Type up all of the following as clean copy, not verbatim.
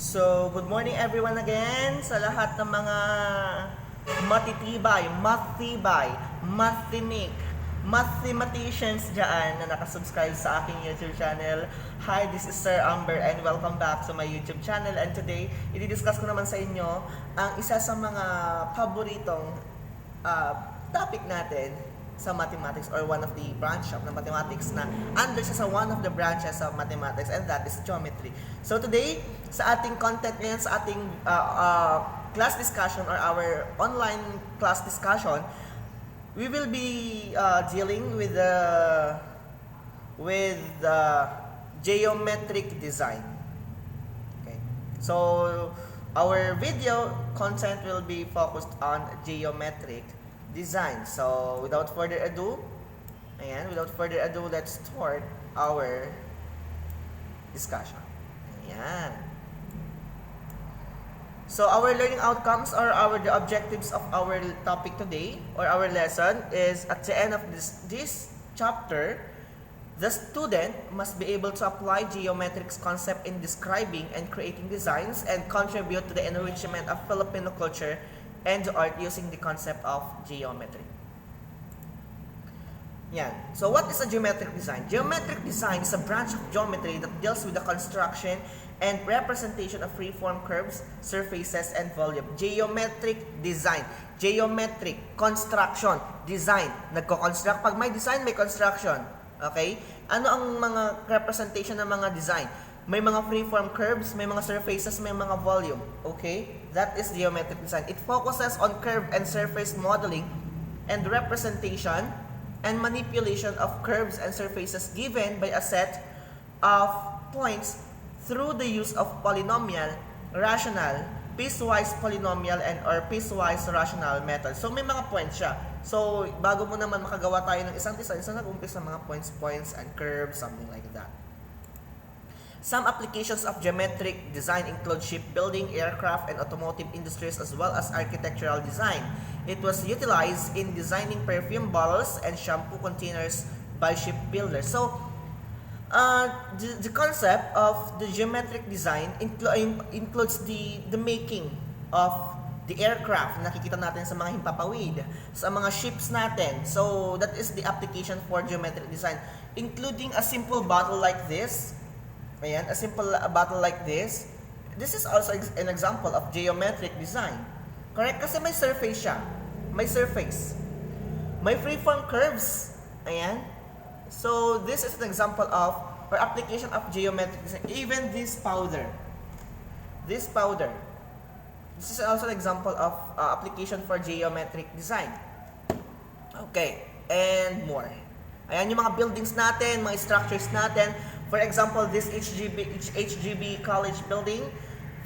So, good morning everyone again sa lahat ng mga matitibay, mathinik, mathematicians dyan na nakasubscribe sa aking YouTube channel. Hi, this is Sir Amber and welcome back to my YouTube channel. And today, i-discuss ko naman sa inyo ang isa sa mga paboritong topic natin sa mathematics or one of the branch of the mathematics na under siya sa one of the branches of mathematics, and that is geometry. So today, sa ating content ngayon, sa ating class discussion or our online class discussion, we will be dealing with geometric design. Okay. So our video content will be focused on geometric design. So without further ado, let's start our discussion. Ayan. So our learning outcomes or the objectives of our topic today or our lesson is at the end of this chapter, the student must be able to apply geometrics concept in describing and creating designs and contribute to the enrichment of Filipino culture and art using the concept of geometry. Yan. So what is a geometric design? Geometric design is a branch of geometry that deals with the construction and representation of freeform curves, surfaces, and volume. Geometric design. Geometric, construction, design. Nagko-construct. Pag may design, may construction. Okay? Ano ang mga representation ng mga design? May mga freeform curves, may mga surfaces, may mga volume. Okay? That is geometric design. It focuses on curve and surface modeling and representation and manipulation of curves and surfaces given by a set of points through the use of polynomial, rational, piecewise polynomial, and or piecewise rational method. So may mga points siya. So bago mo naman makagawa tayo ng isang design, so nag-umpisa ng mga points and curves, something like that. Some applications of geometric design include shipbuilding, aircraft, and automotive industries as well as architectural design. It was utilized in designing perfume bottles and shampoo containers by shipbuilders. So, the concept of the geometric design includes the making of the aircraft na nakikita natin sa mga himpapawid, sa mga ships natin. So, that is the application for geometric design, including a simple bottle like this. Ayan, a simple bottle like this. This is also an example of geometric design. Correct? Kasi may surface siya. May surface. May freeform curves. Ayan. So, this is an example of or application of geometric design. Even this powder. This powder. This is also an example of application for geometric design. Okay. And more. Ayan yung mga buildings natin, mga structures natin. For example, this HGB college building,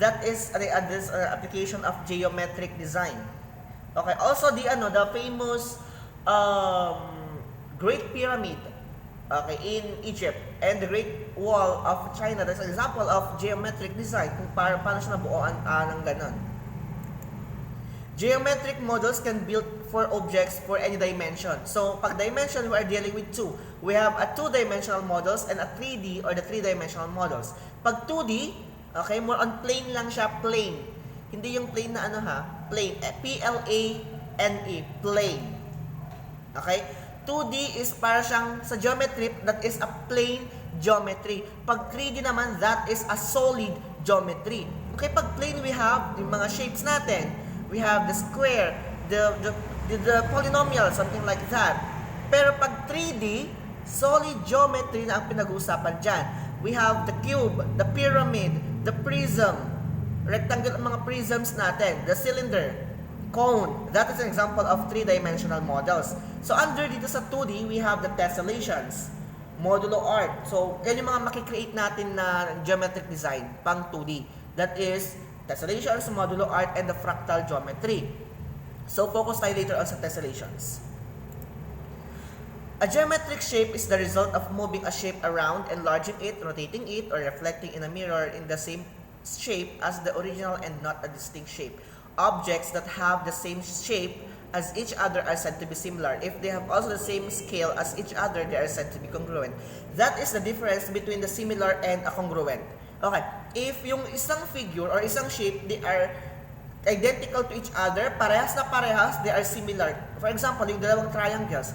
that is this application of geometric design. Okay, also the famous Great Pyramid, okay, in Egypt, and the Great Wall of China, that's an example of geometric design kung paano siya nabuoan ng ganon. Geometric models can build for objects for any dimension. So, pag dimension, we are dealing with two. We have a two-dimensional models and a 3D or the three-dimensional models. Pag 2D, okay, more on plane lang siya, plane. Hindi yung plane na plane. P-L-A-N-E, plane. Okay? 2D is para siyang sa geometry, that is a plane geometry. Pag 3D naman, that is a solid geometry. Okay, pag plane, we have yung mga shapes natin. We have the square, the polynomial, something like that. Pero pag 3D, solid geometry na ang pinag-uusapan dyan. We have the cube, the pyramid, the prism, rectangle ang mga prisms natin, the cylinder, cone. That is an example of three-dimensional models. So under dito sa 2D, we have the tessellations, modulo art. So yan yung mga makikreate natin na geometric design pang 2D. That is tessellations, modulo art, and the fractal geometry. So, focus tayo later on sa tessellations. A geometric shape is the result of moving a shape around, enlarging it, rotating it, or reflecting in a mirror in the same shape as the original and not a distinct shape. Objects that have the same shape as each other are said to be similar. If they have also the same scale as each other, they are said to be congruent. That is the difference between the similar and a congruent. Okay, if yung isang figure or isang shape, they are identical to each other, parehas na parehas, they are similar. For example, yung dalawang triangles,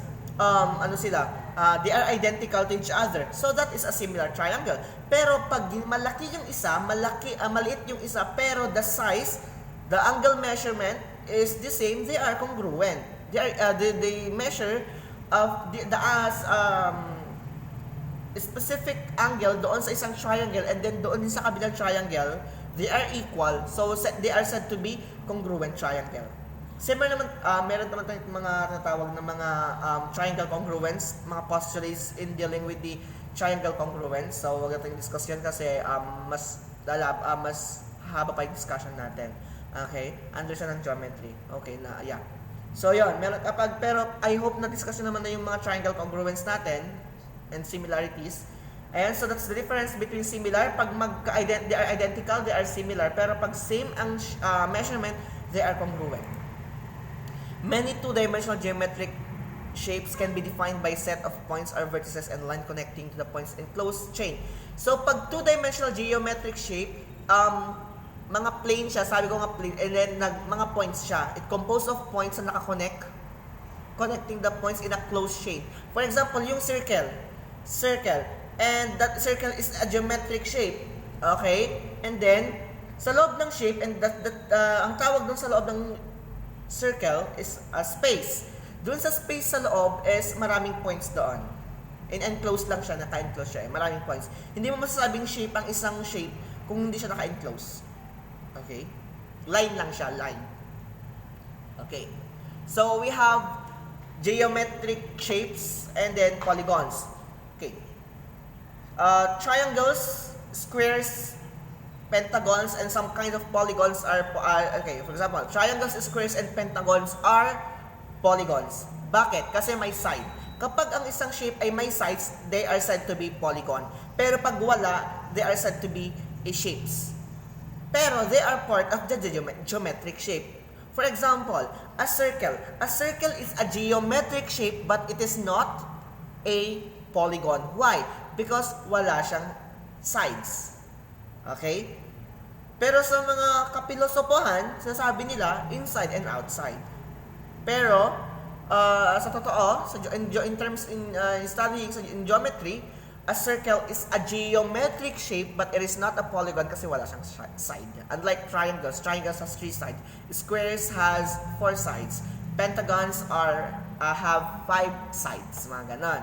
they are identical to each other. So that is a similar triangle. Pero pag malaki yung isa, maliit yung isa, pero the size, the angle measurement is the same, they are congruent. They measure specific angle doon sa isang triangle, and then doon din sa kabilang triangle, they are equal, so they are said to be congruent triangle. Similar naman, meron naman tayong mga natawag na mga triangle congruence, mga postulates in dealing with the triangle congruence. So wag natin discuss yan kasi mas haba pa yung discussion natin. Okay? Under siya ng geometry. Okay na, yeah. So yun, pero I hope na discussion naman na yung mga triangle congruence natin and similarities. And so that's the difference between similar. Pag they are identical, they are similar. Pero pag same ang measurement, they are congruent. Many two-dimensional geometric shapes can be defined by set of points or vertices and line connecting to the points in closed chain. So pag two-dimensional geometric shape, mga plane siya, sabi ko nga plane, and then mga points siya. It composed of points na connecting the points in a closed chain. For example, yung circle, and that circle is a geometric shape. Okay? And then, sa loob ng shape, and ang tawag dun sa loob ng circle is a space. Dun sa space sa loob is maraming points doon. Enclosed lang siya, naka-enclose siya. Maraming points. Hindi mo masasabing shape ang isang shape kung hindi siya naka-enclose. Okay? Line lang siya, line. Okay. So, we have geometric shapes and then polygons. Okay. Triangles, squares, pentagons, and some kind of polygons are okay. For example, triangles, squares, and pentagons are polygons. Bakit? Kasi may side. Kapag ang isang shape ay may sides, they are said to be polygon. Pero pag wala, they are said to be shapes. Pero they are part of the geometric shape. For example, a circle. A circle is a geometric shape but it is not a polygon. Why? Because wala siyang sides. Okay? Pero sa mga kapilosopohan, sinasabi nila inside and outside. Pero sa totoo, in studying in geometry, a circle is a geometric shape but it is not a polygon kasi wala siyang side. Unlike triangles has 3 sides. Squares has 4 sides. Pentagons have 5 sides. Mga ganon.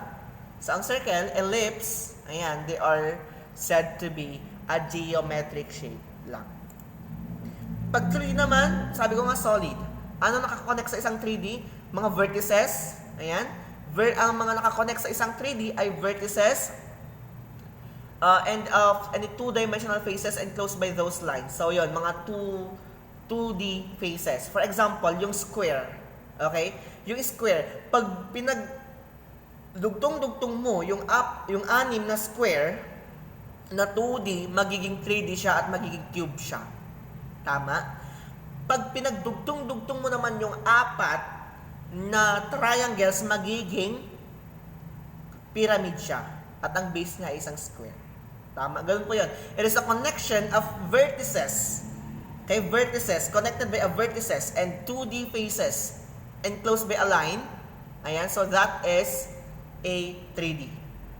So ang circle, ellipse, ayan, they are said to be a geometric shape lang. Pag 3D naman, sabi ko nga solid. Ano nakakonect sa isang 3D? Mga vertices, ayan. Ang mga nakakonect sa isang 3D ay vertices and any two-dimensional faces enclosed by those lines. So yon, mga 2D faces. For example, yung square. Okay? Yung square, pag dugtong-dugtong mo yung 6 na square na 2D, magiging 3D siya at magiging cube siya. Tama? Pag pinagdugtong-dugtong mo naman yung 4 na triangles, magiging pyramid siya. At ang base niya ay isang square. Tama? Ganun po yun. It is a connection of vertices. Okay? Vertices, connected by a vertices and 2D faces enclosed by a line. Ayan, so that is a 3D.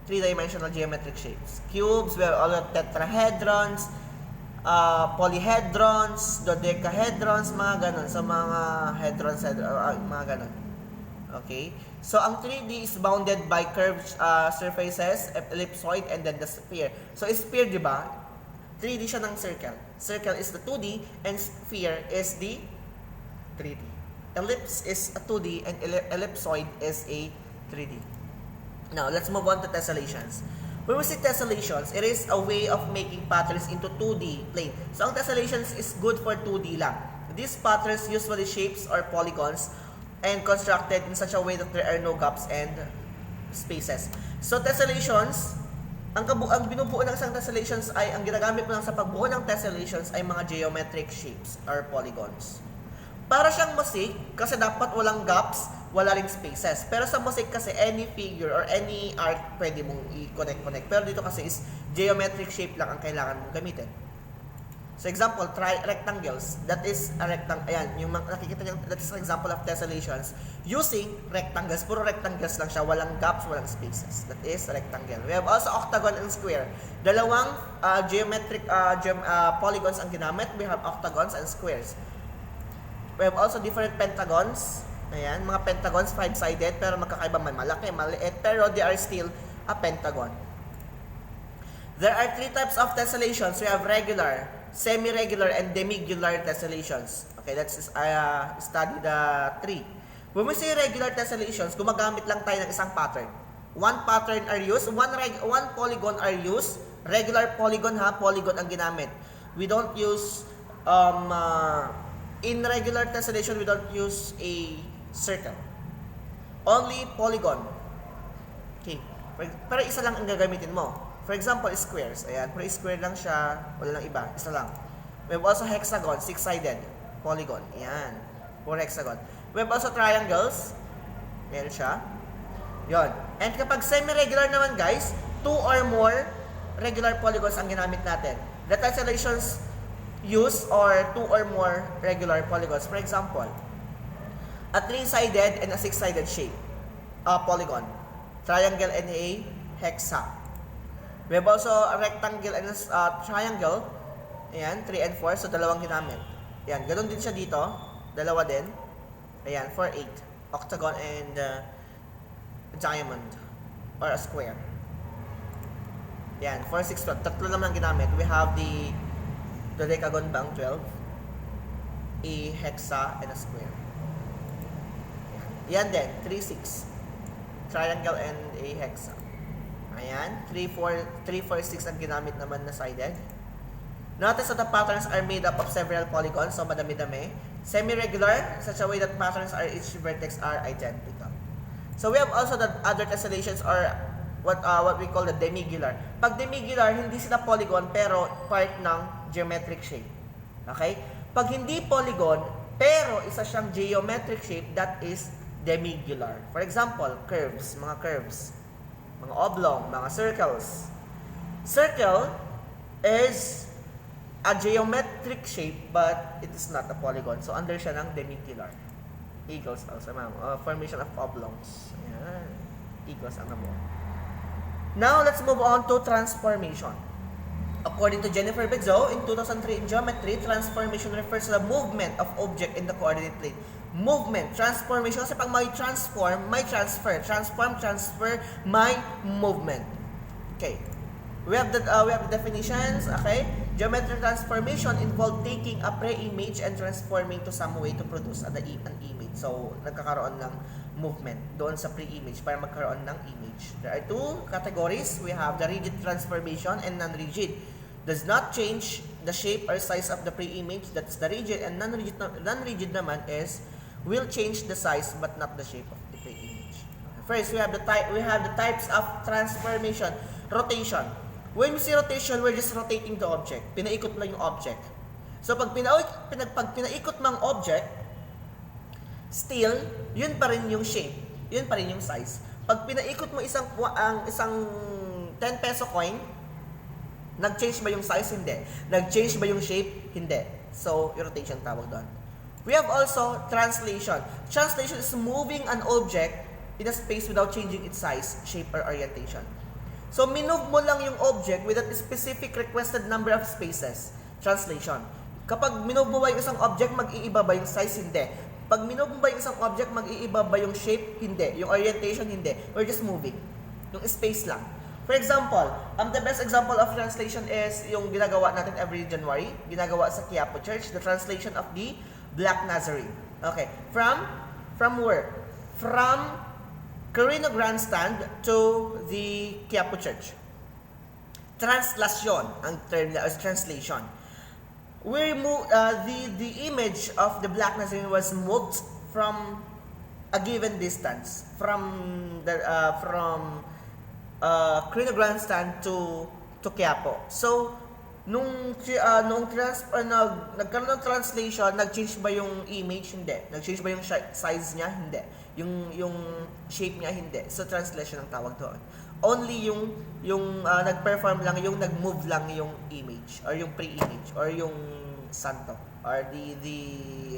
3-dimensional geometric shapes. Cubes, we have all the tetrahedrons, polyhedrons, dodecahedrons, mga ganon. So, mga hedrons, mga ganon. Okay? So, ang 3D is bounded by curved surfaces, ellipsoid, and then the sphere. So, sphere, di ba? 3D siya ng circle. Circle is the 2D, and sphere is the 3D. Ellipse is a 2D, and ellipsoid is a 3D. Now, let's move on to tessellations. When we say tessellations, it is a way of making patterns into 2D plane. So, ang tessellations is good for 2D lang. These patterns usually shapes or polygons and constructed in such a way that there are no gaps and spaces. So, tessellations, ang binubuo ng isang tessellations ay, ang ginagamit mo lang sa pagbuo ng tessellations ay mga geometric shapes or polygons. Para siyang mosaic, kasi dapat walang gaps, wala ring spaces. Pero sa mosaic kasi, any figure or any art, pwede mong i-connect. Pero dito kasi is geometric shape lang ang kailangan mong gamitin. So example, rectangles. That is a rectangle. Ayan, yung nakikita niyo, that is an example of tessellations using rectangles. Puro rectangles lang siya, walang gaps, walang spaces. That is a rectangle. We have also octagon and square. Dalawang geometric polygons ang ginamit. We have octagons and squares. We have also different pentagons. Ayan, mga pentagons, 5-sided, pero magkakaiba, may malaki, maliit, pero they are still a pentagon. There are 3 types of tessellations. We have regular, semi-regular, and demi-regular tessellations. Okay, let's study the 3. When we say regular tessellations, gumagamit lang tayo ng isang pattern. One pattern are used, one polygon are used. Regular polygon polygon ang ginamit. We don't use, in regular tessellation, we don't use a circle. Only polygon. Okay, pero isa lang ang gagamitin mo. For example, squares. Ayan, pero square lang siya, wala lang iba, isa lang. We have also hexagon, 6-sided polygon. Ayan, puro hexagon. We have also triangles. Ayan siya. Yon. And kapag semi-regular naman guys, 2 or more regular polygons ang ginamit natin. The tessellations use or 2 or more regular polygons. For example, a 3-sided and a 6-sided shape. Polygon. Triangle and a hexa. We have also a rectangle and a triangle. Ayan, 3 and 4. So, dalawang ginamit. Ayan, ganun din siya dito. Dalawa din. Ayan, for 8. Octagon and diamond. Or a square. Ayan, for 6, 12. Tatlo naman ang ginamit. We have the decagon bang 12. A hexa and a square. Ayan din, 3, 6. Triangle and a hexa. Ayan, 3, 4, 6 ang ginamit naman na sided. Notice that the patterns are made up of several polygons, so madami-dami. Semi-regular, such a way that patterns are each vertex are identical. So we have also the other tessellations or what we call the demigular. Pag demigular, hindi sila polygon pero part ng geometric shape. Okay? Pag hindi polygon, pero isa siyang geometric shape, that is demigular. For example, curves, mga curves. Mga oblong, mga circles. Circle is a geometric shape but it is not a polygon. So, under siya ng demigular. Eagles also, ma'am. Formation of oblongs. Ayan. Eagles ang namo. Now, let's move on to transformation. According to Jennifer Bezzo, in 2003 in geometry, transformation refers to the movement of object in the coordinate plane. Movement, transformation. Kasi pag may transform, may transfer. Transform, transfer, may movement. Okay. We have the definitions. Okay. Geometric transformation involve taking a pre-image and transforming to some way to produce an image. So, nagkakaroon ng movement doon sa pre-image para magkaroon ng image. There are 2 categories. We have the rigid transformation and non-rigid. Does not change the shape or size of the pre-image. That's the rigid. And non-rigid naman is will change the size but not the shape of the pre-image. First, we have the types of transformation. Rotation. When we say rotation, we're just rotating the object. Pinaikot lang yung object. So pag pinaikot mo ang object, still yun pa rin yung shape, yun pa rin yung size. Pag pinaikot mo isang 10 peso coin, nag-change ba yung size? Hindi. Nag-change ba yung shape? Hindi. So, rotation tawag doon. We have also translation. Translation is moving an object in a space without changing its size, shape, or orientation. So, minove mo lang yung object with a specific requested number of spaces. Translation. Kapag minove mo ba yung isang object, mag-iiba ba yung size? Hindi. Pag minove mo ba yung isang object, mag-iiba ba yung shape? Hindi. Yung orientation? Hindi. We're just moving. Yung space lang. For example, the best example of translation is yung ginagawa natin every January, ginagawa sa Quiapo Church, the translation of the Black Nazarene. Okay. From where? From Carino Grandstand to the Quiapo Church. Translation, ang term na is translation. We moved, the image of the Black Nazarene was moved from a given distance from Carino Grandstand to Quiapo. So nung nagkaroon ng translation, nag-change ba yung image? Hindi. Nag-change ba yung size niya? Hindi. Yung shape niya? Hindi. So translation ang tawag doon. Only yung nag-perform lang, yung nag-move lang yung image or yung pre-image or yung santo or the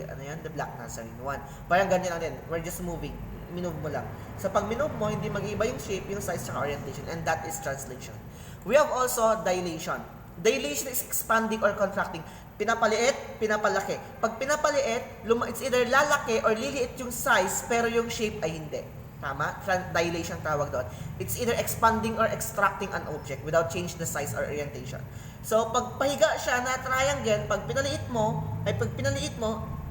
ano yan, the black Nazarene one. Parang ganyan lang din. We're just moving. Minove mo lang. So pag minove mo, hindi mag-iba yung shape, yung size, tsaka orientation, and that is translation. We have also dilation. Dilation is expanding or contracting. Pinapaliit, pinapalaki. Pag pinapaliit, it's either lalaki or liliit yung size, pero yung shape ay hindi. Tama? Dilation tawag doon. It's either expanding or extracting an object without change the size or orientation. So, pag pahiga siya na triangle, pag pinaliit mo,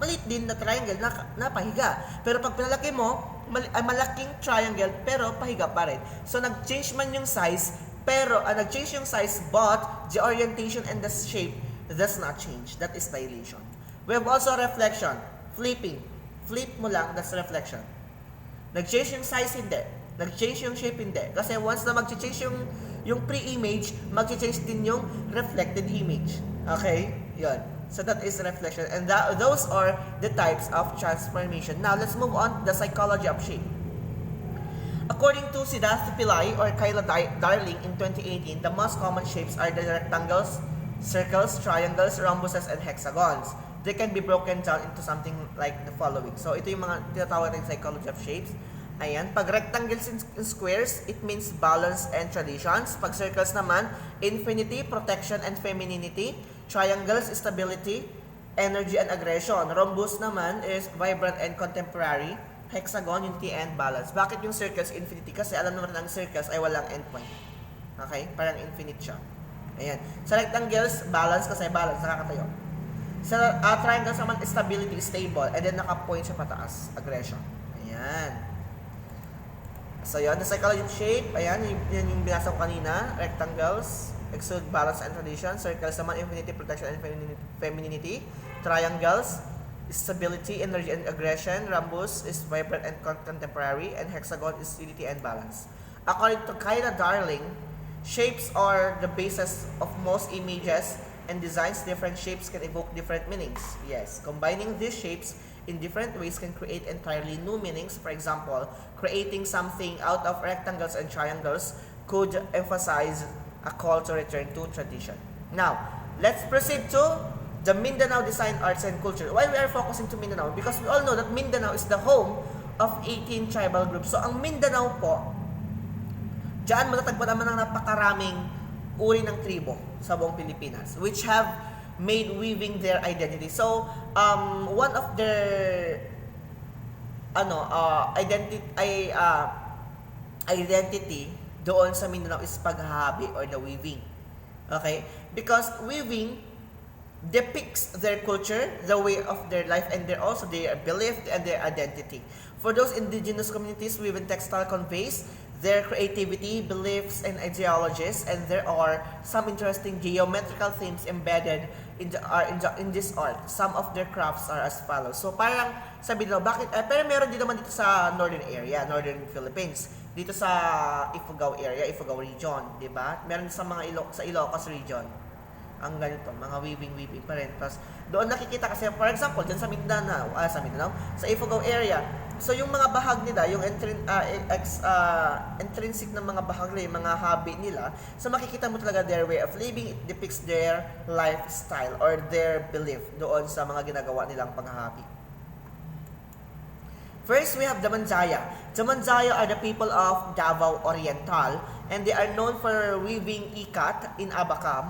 maliit din na triangle na pahiga. Pero pag pinalaki mo, malaking triangle, pero pahiga pa rin. So, nag-change man yung size, pero nag-change yung size, but the orientation and the shape does not change. That is dilation. We have also reflection. Flipping. Flip mo lang, that's reflection. Nag-change yung size, hindi. Nag-change yung shape, hindi. Kasi once na mag-change yung pre-image, mag-change din yung reflected image. Okay? Yun. So that is reflection. And those are the types of transformation. Now, let's move on to the psychology of shape. According to Siddhartha Pillai or Kyla Darling in 2018, the most common shapes are the rectangles, circles, triangles, rhombuses, and hexagons. They can be broken down into something like the following. So, ito yung mga tinatawag ng psychology of shapes. Ayan. Pag rectangles and squares, it means balance and traditions. Pag circles naman, infinity, protection, and femininity. Triangles, stability, energy, and aggression. Rhombus naman is vibrant and contemporary. Hexagon, unity, and balance. Bakit yung circles, infinity? Kasi alam naman ang circles ay walang endpoint. Okay? Parang infinite siya. Ayan. Sa rectangles, balance kasi balance, nakakatayo. Sa triangles naman, stability, stable, and then naka-point siya pataas, aggression. Ayan. So, yun, the psychology of shape, ayan, yun yung binasa ko kanina, rectangles, exude balance and tradition, circles naman, infinity, protection, and femininity, triangles, stability, energy, and aggression, rhombus is vibrant and contemporary, and hexagon is unity and balance. According to Kyla Darling, shapes are the basis of most images and designs. Different shapes can evoke different meanings. Yes, combining these shapes in different ways can create entirely new meanings. For example, creating something out of rectangles and triangles could emphasize a call to return to tradition. Now, let's proceed to the Mindanao design, arts, and culture. Why we are focusing to Mindanao? Because we all know that Mindanao is the home of 18 tribal groups. So, ang Mindanao po, diyan matatagpuan naman ng napakaraming uri ng tribo sa buong Pilipinas, which have made weaving their identity. So, one of their identity doon sa Mindanao is paghahabi or the weaving. Okay? Because weaving depicts their culture, the way of their life, and also their belief and their identity. For those indigenous communities, weaving textile conveys their creativity, beliefs, and ideologies, and there are some interesting geometrical themes embedded in this art. Some of their crafts are as follows. So parang sabi nila, bakit? Pero meron din naman dito sa northern area, northern Philippines. Dito sa Ifugao area, Ifugao region, di ba? Meron sa sa Ilocos region. Ang ganito, mga weaving pa rin. Tapos, doon nakikita kasi, for example, dyan sa Mindanao, sa Ifugao area, so yung mga bahag nila, yung intrinsic ng mga bahag nila, yung mga hobby nila, so makikita mo talaga their way of living, it depicts their lifestyle or their belief doon sa mga ginagawa nilang panghahabi. First, we have the Manjaya. The Manjaya are the people of Davao Oriental, and they are known for weaving ikat in abaca.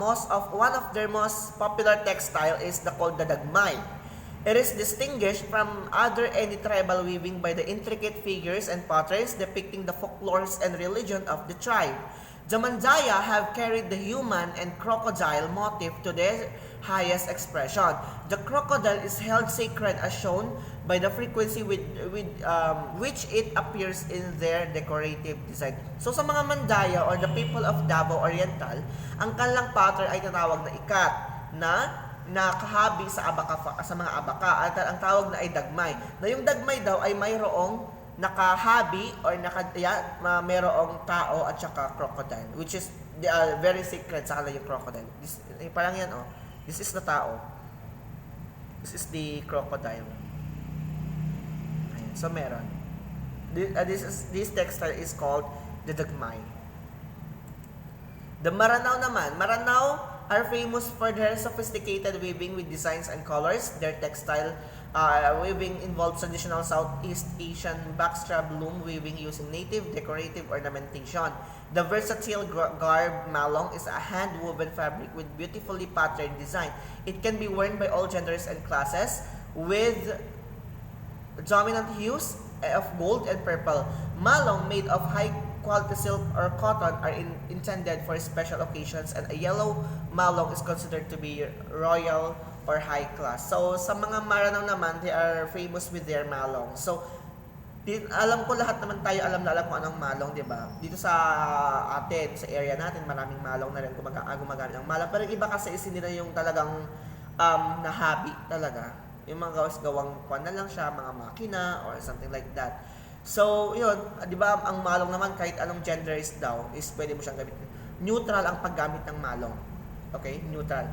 One of their most popular textile is called the dagmay. It is distinguished from any tribal weaving by the intricate figures and patterns depicting the folklores and religion of the tribe. The Manjaya have carried the human and crocodile motif to their highest expression. The crocodile is held sacred as shown by the frequency with which it appears in their decorative design. So sa mga Mandaya or the people of Davao Oriental, ang kanilang pattern ay tinatawag na ikat na nakahabi sa mga abaka. At ang tawag na ay dagmay. Na yung dagmay daw ay mayroong nakahabi or mayroong tao at saka crocodile, which is very sacred sa kanila yung crocodile. Parang yan, oh. This is the tao. This is the crocodile. Ayan, so meron. This textile is called the dagmay. The Maranao are famous for their sophisticated weaving with designs and colors. Their textile weaving involves traditional Southeast Asian backstrap loom weaving using native decorative ornamentation. The versatile garb malong is a hand-woven fabric with beautifully patterned design. It can be worn by all genders and classes with dominant hues of gold and purple. Malong made of high quality silk or cotton are intended for special occasions, and a yellow malong is considered to be royal or high class. So sa mga Maranao naman, they are famous with their malong. So alam ko lahat naman tayo alam kung anong malong, di ba? Dito sa atin, sa area natin, maraming malong na rin gumagamit ng malong. Pero iba kasi is nila yung talagang na-hobby talaga. Yung mga gawang kwan na lang siya, mga makina or something like that. So, yun, di ba, ang malong naman kahit anong gender is daw, is pwede mo siyang gamitin. Neutral ang paggamit ng malong. Okay? Neutral.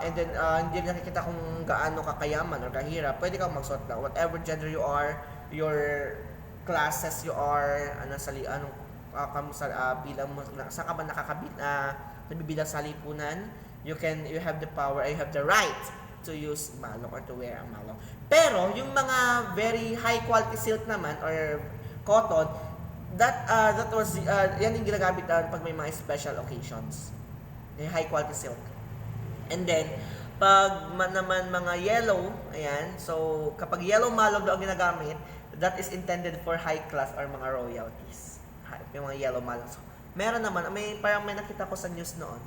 And then, hindi nakikita kung gaano kakayaman or kahirap. Pwede kang magsuot na. Whatever gender you are, your classes you are, bilang mo, saan ka ba nabibilang sa lipunan, you have the power, you have the right to use malong or to wear ang malong. Pero yung mga very high quality silk naman or cotton, that was yan yung ginagamit pag may mga special occasions. Yung high quality silk. And then pag naman mga yellow, ayan, so kapag yellow malong daw ang ginagamit, that is intended for high class or mga royalties. Yung mga yellow malong. So, meron naman, parang may nakita ko sa news noon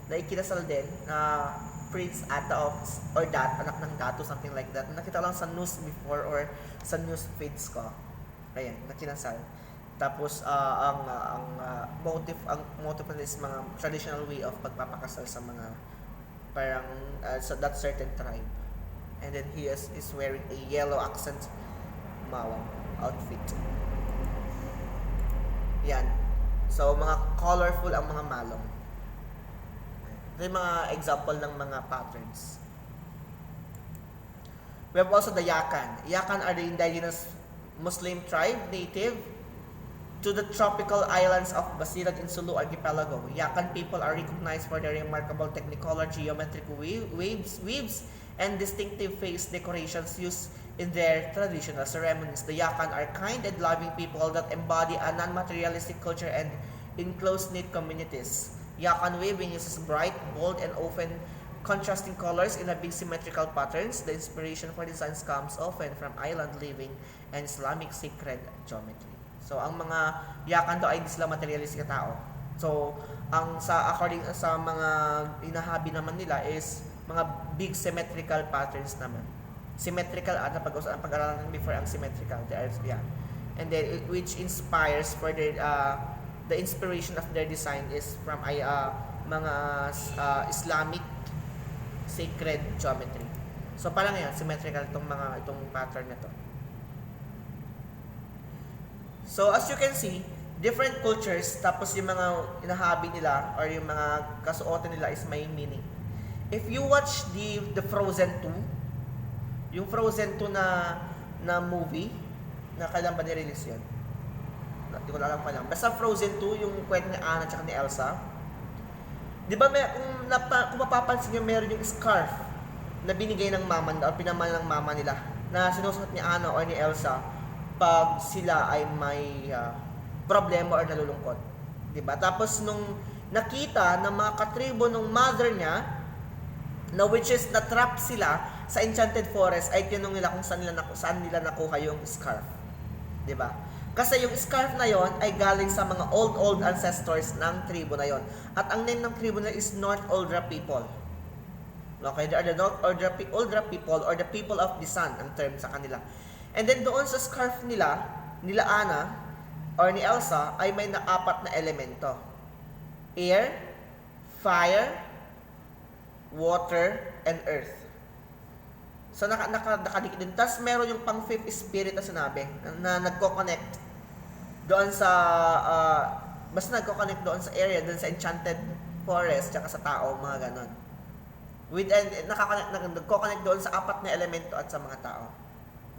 na ikinasal din na Prince Ata or anak ng Dato, something like that. Nakita lang sa news before or sa news feeds ko. Ayan, nakinasal. Tapos ang motive is mga traditional way of pagpapakasal sa mga parang sa that certain tribe. And then he is wearing a yellow accent malong outfit. Yan. So mga colorful ang mga malong. Ito yung mga example ng mga patterns. We have also the Yakan. Yakan are the indigenous Muslim tribe native to the tropical islands of Basilan in Sulu Archipelago. Yakan people are recognized for their remarkable technicolor geometric weaves and distinctive face decorations used in their traditional ceremonies. The Yakan are kind and loving people that embody a non-materialistic culture and in close-knit communities. Yakan weaving uses bright, bold, and often contrasting colors in a big symmetrical patterns. The inspiration for designs comes often from island living and Islamic sacred geometry. So, ang mga Yakan daw ay hindi sila materialistic na tao. So, according sa mga inahabi naman nila is mga big symmetrical patterns naman. Symmetrical at pag-aralan before ang symmetrical. And then, which inspires for their the inspiration of their design is from mga Islamic sacred geometry. So parang yan, symmetrical itong pattern na to. So as you can see, different cultures, tapos yung mga inahabi nila or yung mga kasuotan nila is may meaning. If you watch the Frozen 2, yung Frozen 2 na movie, na kailan ba nirelease yun? Hindi ko alam pa lang. Basta Frozen 2, yung kwento ni Anna at ni Elsa. Di ba kung mapapansin nyo, meron yung scarf na binigay ng mama o pinamana ng mama nila na sinusuot ni Anna o ni Elsa pag sila ay may problema or nalulungkot. Di ba? Tapos nung nakita ng mga katribo ng mother niya, na which is na-trap sila sa enchanted forest, ay tinanong nila kung saan nila nakuha yung scarf. Di ba? Kasi yung scarf na yon ay galing sa mga old ancestors ng tribo na yon. At ang name ng tribo na is North Oldra people. Okay, they are the North Oldra people or the people of the sun ang term sa kanila. And then doon sa scarf nila Ana or ni Elsa ay may apat na elemento. Air, fire, water, and earth. So nakadikit din. Tapos meron yung pang fifth spirit na sinabi na nagko-connect doon sa basta nagko-connect doon sa area, doon sa enchanted forest, tsaka sa tao, mga ganon. Nagko-connect doon sa apat na elemento at sa mga tao.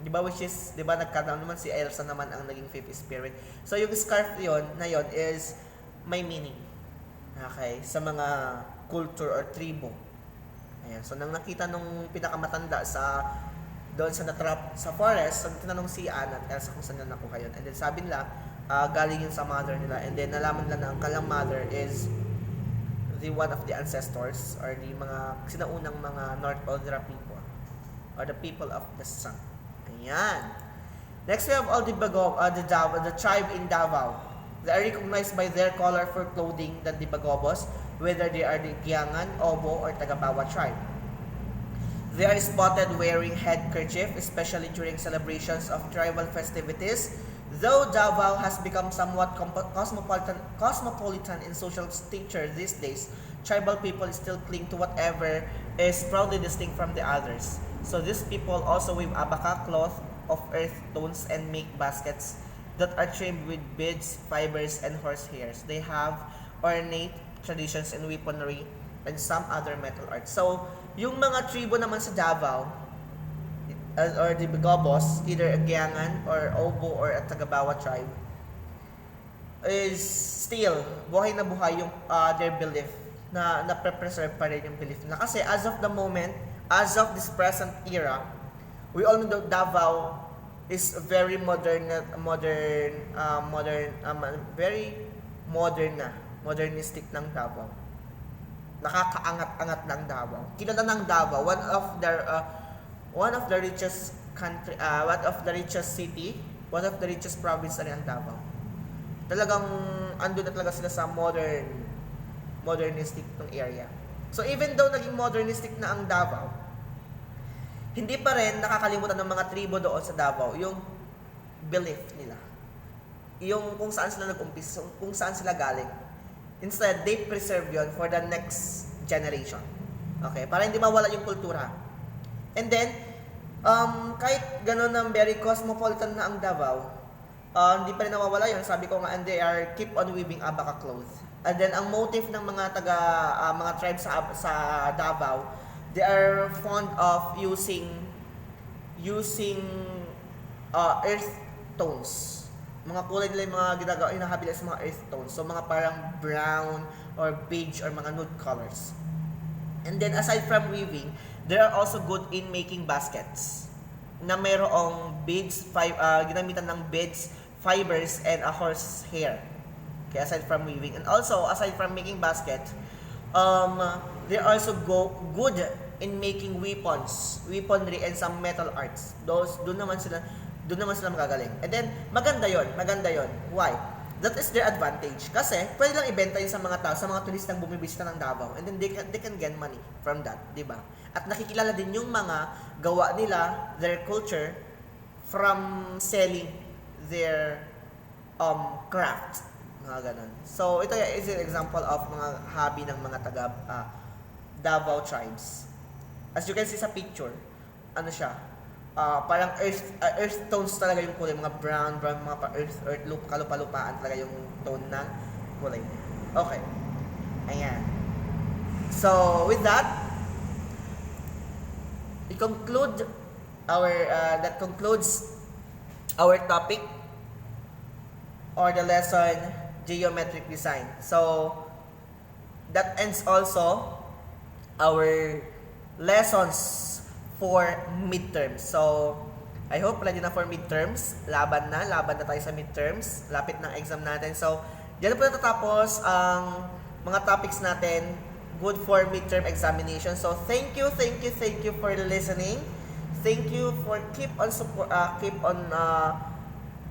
Di ba, which is, di ba, nagkataon naman si Elsa naman ang naging fifth spirit. So yung scarf na yon is may meaning. Okay, sa mga culture or tribo. Ayan, so nang nakita nung pinakamatanda sa doon sa natrap sa forest, so tinanong si Anne at Elsa kung saan nila nakuha yun. And then sabi nila, galing yun sa mother nila. And then nalaman nila na ang kalang mother is the one of the ancestors or the mga sinaunang mga North Aldera people or the people of the sun. Ayan. Next we have all the tribe in Davao. They are recognized by their colorful clothing than the Bagobos, whether they are the Yakan, Obo, or Tagabawa tribe. They are spotted wearing headkerchief, especially during celebrations of tribal festivities. Though Davao has become somewhat cosmopolitan in social stature these days, tribal people still cling to whatever is proudly distinct from the others. So these people also weave abaka cloth of earth tones and make baskets that are trimmed with beads, fibers, and horsehairs. They have ornate traditions in weaponry and some other metal art. So, yung mga tribo naman sa Davao, or the Bagobos, either a Yakan or Obo or a Tagabawa tribe, is still buhay na buhay yung their belief na na-preserve pa rin yung belief na. Kasi as of the moment, as of this present era, we all know that Davao is very very modernistic ng Davao. Nakakaangat-angat ng Davao. Kilala ng Davao, one of the richest country, one of the richest city, one of the richest province na rin ang Davao. Talagang andun na talaga sila sa modernistic ng area. So even though naging modernistic na ang Davao, hindi pa rin nakakalimutan ng mga tribo doon sa Davao yung belief nila. Yung kung saan sila nag-umpisa, kung saan sila galing. Instead, they preserve yon for the next generation. Okay? Para hindi mawala yung kultura. And then, kahit gano'n ng very cosmopolitan na ang Davao, hindi pa rin nawawala yun. Sabi ko nga, and they are keep on weaving abaka cloth. And then, ang motive ng mga mga tribes sa Davao, they are fond of using earth tones. Mga kulay nila yung mga ginagawa, hinahabila sa mga earth tones. So, mga parang brown or beige or mga nude colors. And then, aside from weaving, they are also good in making baskets na mayroong beads, ginamitan ng beads, fibers, and a horse hair. Okay, aside from weaving. And also, aside from making baskets, they also good in making weaponry, and some metal arts. Doon naman sila magagaling. And then, maganda yon. Why? That is their advantage. Kasi, pwede lang ibenta yun sa mga tao, sa mga turistang bumibisita ng Davao. And then, they can get money from that, di ba? At nakikilala din yung mga gawa nila, their culture, from selling their craft. Mga ganun. So, ito is an example of mga hobby ng mga taga Davao tribes. As you can see sa picture, ano siya? Parang earth tones talaga yung kulay, mga brown, mga earth, kalupa-lupaan talaga yung tone ng kulay. Okay. Ayan. So, with that, that concludes our topic or the lesson, geometric design. So, that ends also our lessons for midterms. So, I hope ready na for midterms. Laban na tayo sa midterms. Lapit ng exam natin. So, diyan po natatapos ang mga topics natin good for midterm examination. So, thank you for listening. Thank you for keep on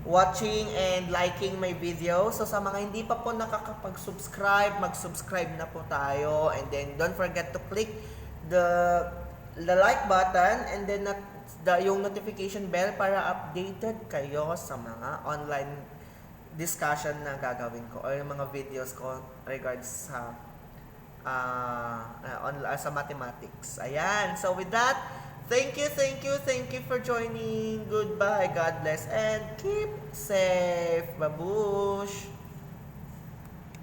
watching and liking my video. So, sa mga hindi pa po nakakapag-subscribe, mag-subscribe na po tayo. And then, don't forget to click the like button and then yung notification bell para updated kayo sa mga online discussion na gagawin ko or yung mga videos ko regards sa sa mathematics. Ayan. So with that, thank you for joining. Goodbye. God bless and keep safe. Babush.